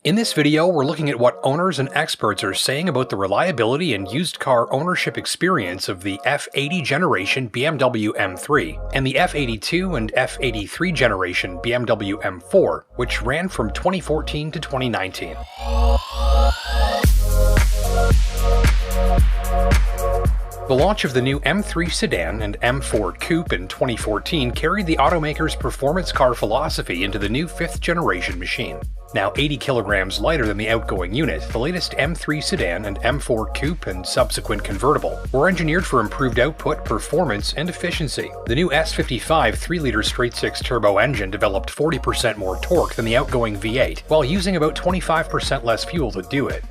In this video, we're looking at what owners and experts are saying about the reliability and used car ownership experience of the F80 generation BMW M3 and the F82 and F83 generation BMW M4, which ran from 2014 to 2019. The launch of the new M3 Sedan and M4 Coupe in 2014 carried the automaker's performance car philosophy into the new 5th generation machine. Now 80 kilograms lighter than the outgoing unit, the latest M3 Sedan and M4 Coupe and subsequent convertible were engineered for improved output, performance, and efficiency. The new S55 3-liter straight-six turbo engine developed 40% more torque than the outgoing V8, while using about 25% less fuel to do it.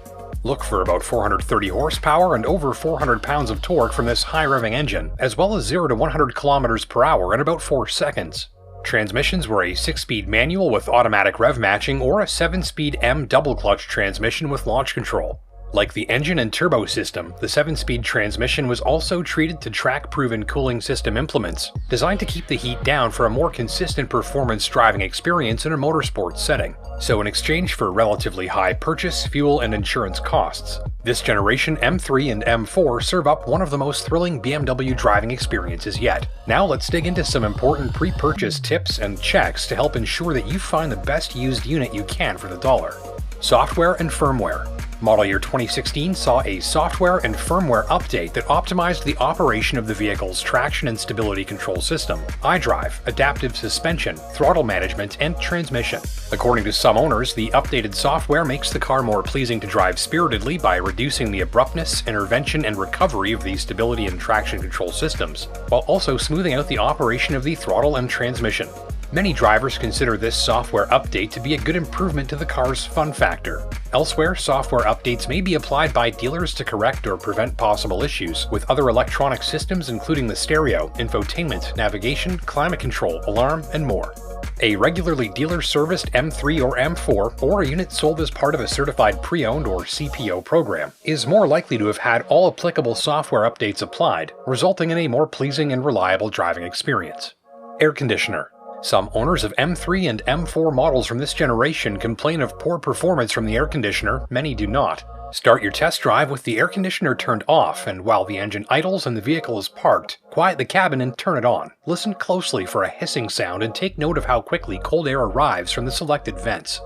Look for about 430 horsepower and over 400 pounds of torque from this high-revving engine, as well as 0 to 100 kilometers per hour in about 4 seconds. Transmissions were a 6-speed manual with automatic rev matching or a 7-speed M double-clutch transmission with launch control. Like the engine and turbo system, the 7-speed transmission was also treated to track-proven cooling system implements, designed to keep the heat down for a more consistent performance driving experience in a motorsports setting. So in exchange for relatively high purchase, fuel, and insurance costs, this generation M3 and M4 serve up one of the most thrilling BMW driving experiences yet. Now let's dig into some important pre-purchase tips and checks to help ensure that you find the best used unit you can for the dollar. Software and firmware. Model year 2016 saw a software and firmware update that optimized the operation of the vehicle's traction and stability control system, iDrive, adaptive suspension, throttle management, and transmission. According to some owners, the updated software makes the car more pleasing to drive spiritedly by reducing the abruptness, intervention, and recovery of the stability and traction control systems, while also smoothing out the operation of the throttle and transmission. Many drivers consider this software update to be a good improvement to the car's fun factor. Elsewhere, software updates may be applied by dealers to correct or prevent possible issues with other electronic systems including the stereo, infotainment, navigation, climate control, alarm, and more. A regularly dealer-serviced M3 or M4, or a unit sold as part of a certified pre-owned or CPO program, is more likely to have had all applicable software updates applied, resulting in a more pleasing and reliable driving experience. Air conditioner. Some owners of M3 and M4 models from this generation complain of poor performance from the air conditioner, many do not. Start your test drive with the air conditioner turned off, and while the engine idles and the vehicle is parked, quiet the cabin and turn it on. Listen closely for a hissing sound and take note of how quickly cold air arrives from the selected vents.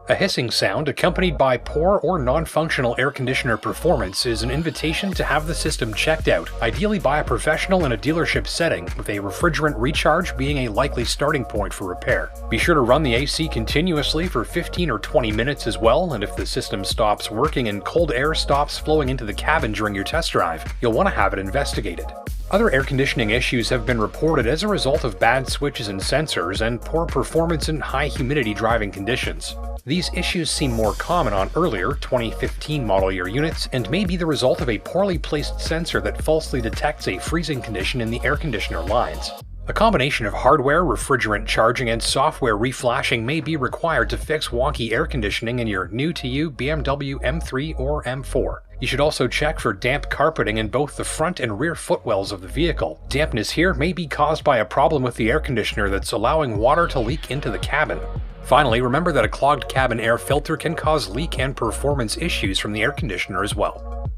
A hissing sound accompanied by poor or non-functional air conditioner performance is an invitation to have the system checked out, ideally by a professional in a dealership setting, with a refrigerant recharge being a likely starting point for repair. Be sure to run the AC continuously for 15 or 20 minutes as well, and if the system stops working and cold air stops flowing into the cabin during your test drive, you'll want to have it investigated. Other air conditioning issues have been reported as a result of bad switches and sensors and poor performance in high humidity driving conditions. These issues seem more common on earlier 2015 model year units and may be the result of a poorly placed sensor that falsely detects a freezing condition in the air conditioner lines. A combination of hardware, refrigerant charging, and software reflashing may be required to fix wonky air conditioning in your new-to-you BMW M3 or M4. You should also check for damp carpeting in both the front and rear footwells of the vehicle. Dampness here may be caused by a problem with the air conditioner that's allowing water to leak into the cabin. Finally, remember that a clogged cabin air filter can cause leak and performance issues from the air conditioner as well.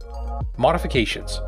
Modifications.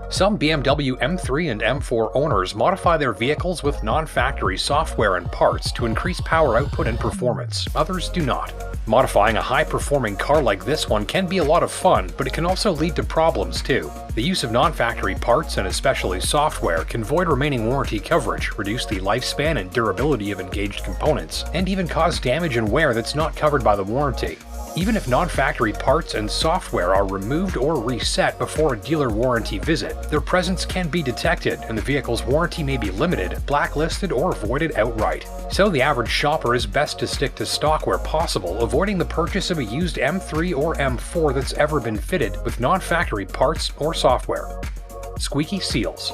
Some BMW M3 and M4 owners modify their vehicles with non-factory software and parts to increase power output and performance. Others do not. Modifying a high-performing car like this one can be a lot of fun, but it can also lead to problems too. The use of non-factory parts and especially software can void remaining warranty coverage, reduce the lifespan and durability of engaged components, and even cause damage and wear that's not covered by the warranty. Even if non-factory parts and software are removed or reset before a dealer warranty visit, their presence can be detected and the vehicle's warranty may be limited, blacklisted, or voided outright. So the average shopper is best to stick to stock where possible, avoiding the purchase of a used M3 or M4 that's ever been fitted with non-factory parts or software. Squeaky seals.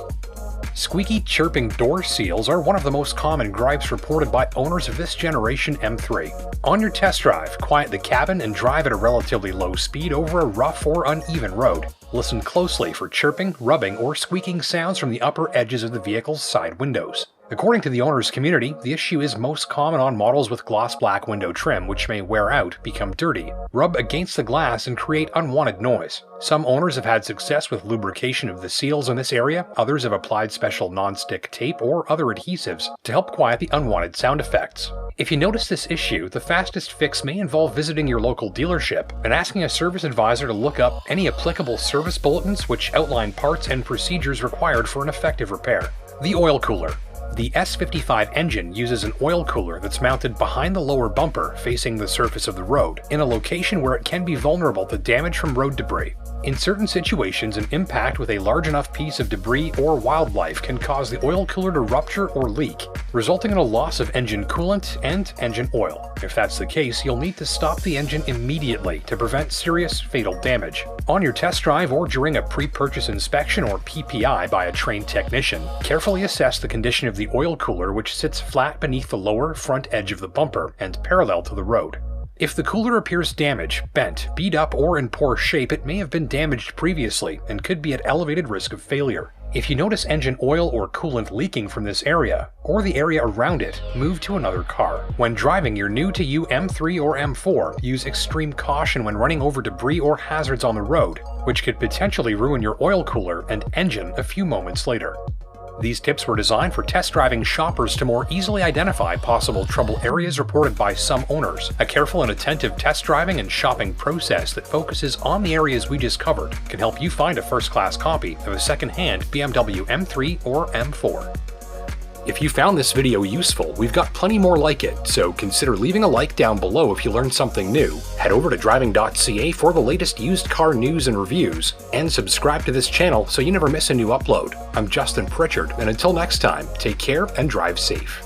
Squeaky, chirping door seals are one of the most common gripes reported by owners of this generation M3. On your test drive, quiet the cabin and drive at a relatively low speed over a rough or uneven road. Listen closely for chirping, rubbing, or squeaking sounds from the upper edges of the vehicle's side windows. According to the owner's community, the issue is most common on models with gloss black window trim, which may wear out, become dirty, rub against the glass, and create unwanted noise. Some owners have had success with lubrication of the seals in this area, others have applied special non-stick tape or other adhesives to help quiet the unwanted sound effects. If you notice this issue, the fastest fix may involve visiting your local dealership and asking a service advisor to look up any applicable service bulletins which outline parts and procedures required for an effective repair. The oil cooler. The S55 engine uses an oil cooler that's mounted behind the lower bumper facing the surface of the road, in a location where it can be vulnerable to damage from road debris. In certain situations, an impact with a large enough piece of debris or wildlife can cause the oil cooler to rupture or leak, resulting in a loss of engine coolant and engine oil. If that's the case, you'll need to stop the engine immediately to prevent serious, fatal damage. On your test drive or during a pre-purchase inspection or PPI by a trained technician, carefully assess the condition of the oil cooler, which sits flat beneath the lower front edge of the bumper and parallel to the road. If the cooler appears damaged, bent, beat up, or in poor shape, it may have been damaged previously and could be at elevated risk of failure. If you notice engine oil or coolant leaking from this area, or the area around it, move to another car. When driving your new-to-you M3 or M4, use extreme caution when running over debris or hazards on the road, which could potentially ruin your oil cooler and engine a few moments later. These tips were designed for test driving shoppers to more easily identify possible trouble areas reported by some owners. A careful and attentive test driving and shopping process that focuses on the areas we just covered can help you find a first-class copy of a second-hand BMW M3 or M4. If you found this video useful, we've got plenty more like it, so consider leaving a like down below if you learned something new. Head over to Driving.ca for the latest used car news and reviews, and subscribe to this channel so you never miss a new upload. I'm Justin Pritchard, and until next time, take care and drive safe.